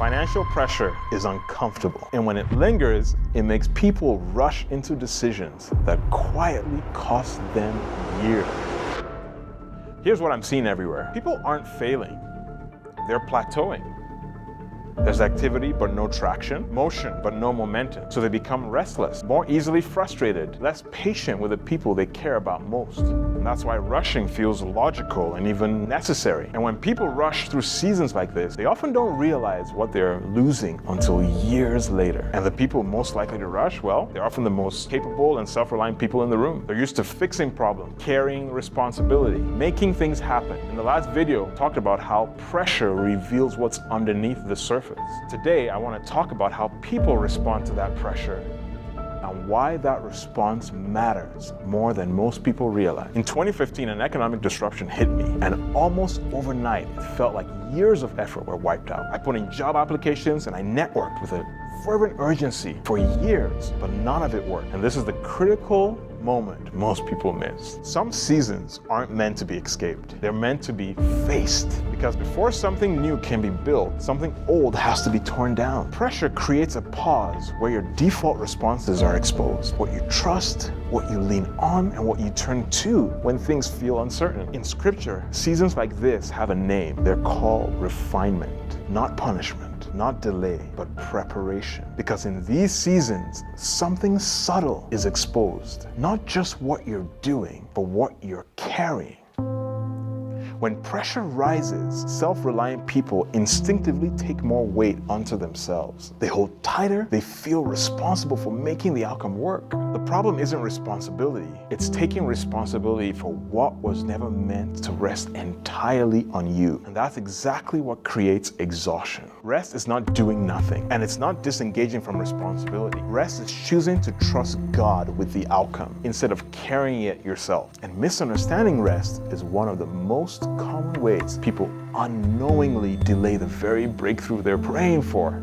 Financial pressure is uncomfortable, and when it lingers, it makes people rush into decisions that quietly cost them years. Here's what I'm seeing everywhere. People aren't failing, they're plateauing. There's activity but no traction, motion but no momentum. So they become restless, more easily frustrated, less patient with the people they care about most. And that's why rushing feels logical and even necessary. And when people rush through seasons like this, they often don't realize what they're losing until years later. And the people most likely to rush, well, they're often the most capable and self-reliant people in the room. They're used to fixing problems, carrying responsibility, making things happen. In the last video, I talked about how pressure reveals what's underneath the surface. Today, I want to talk about how people respond to that pressure and why that response matters more than most people realize. In 2015, an economic disruption hit me, and almost overnight, it felt like years of effort were wiped out. I put in job applications and I networked with a fervent urgency for years, but none of it worked. And this is the critical moment most people miss. Some seasons aren't meant to be escaped. They're meant to be faced. Because before something new can be built, something old has to be torn down. Pressure creates a pause where your default responses are exposed. What you trust, what you lean on, and what you turn to when things feel uncertain. In scripture, seasons like this have a name. They're called refinement, not punishment. Not delay, but preparation. Because in these seasons, something subtle is exposed. Not just what you're doing, but what you're carrying. When pressure rises, self-reliant people instinctively take more weight onto themselves. They hold tighter, they feel responsible for making the outcome work. The problem isn't responsibility, it's taking responsibility for what was never meant to rest entirely on you. And that's exactly what creates exhaustion. Rest is not doing nothing, and it's not disengaging from responsibility. Rest is choosing to trust God with the outcome instead of carrying it yourself. And misunderstanding rest is one of the most common ways people unknowingly delay the very breakthrough they're praying for.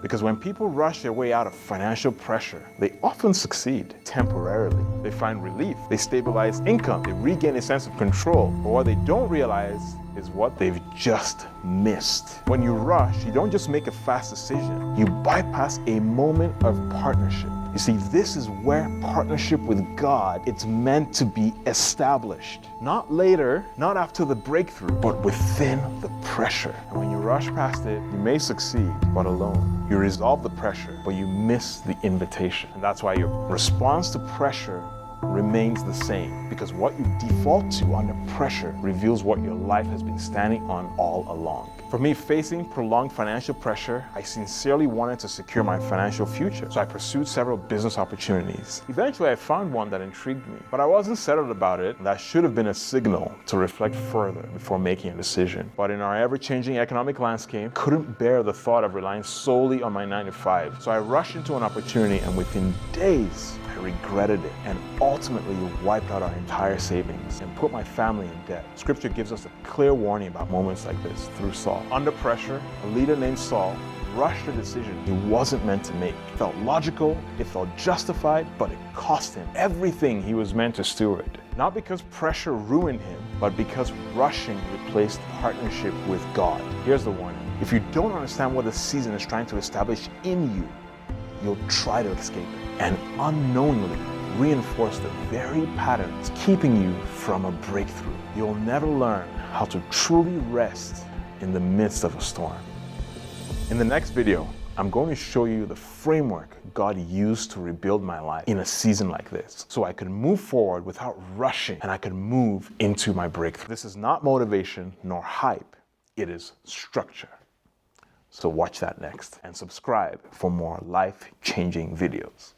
Because when people rush their way out of financial pressure, they often succeed temporarily. They find relief, they stabilize income, they regain a sense of control. But what they don't realize is what they've just missed. When you rush, you don't just make a fast decision, you bypass a moment of partnership. You see, this is where partnership with God, it's meant to be established. Not later, not after the breakthrough, but within the pressure. And when you rush past it, you may succeed, but alone. You resolve the pressure, but you miss the invitation. And that's why your response to pressure remains the same, because what you default to under pressure reveals what your life has been standing on all along. For me, facing prolonged financial pressure, I sincerely wanted to secure my financial future, so I pursued several business opportunities. Eventually, I found one that intrigued me, but I wasn't settled about it, and that should have been a signal to reflect further before making a decision. But in our ever-changing economic landscape, I couldn't bear the thought of relying solely on my 9-to-5, so I rushed into an opportunity, and within days, I regretted it and ultimately wiped out our entire savings and put my family in debt. Scripture gives us a clear warning about moments like this through Saul. Under pressure, a leader named Saul rushed a decision he wasn't meant to make. It felt logical, it felt justified, but it cost him everything he was meant to steward. Not because pressure ruined him, but because rushing replaced partnership with God. Here's the warning. If you don't understand what the season is trying to establish in you, you'll try to escape it and unknowingly reinforce the very patterns keeping you from a breakthrough. You'll never learn how to truly rest in the midst of a storm. In the next video, I'm going to show you the framework God used to rebuild my life in a season like this, so I could move forward without rushing and I could move into my breakthrough. This is not motivation nor hype, it is structure. So watch that next and subscribe for more life-changing videos.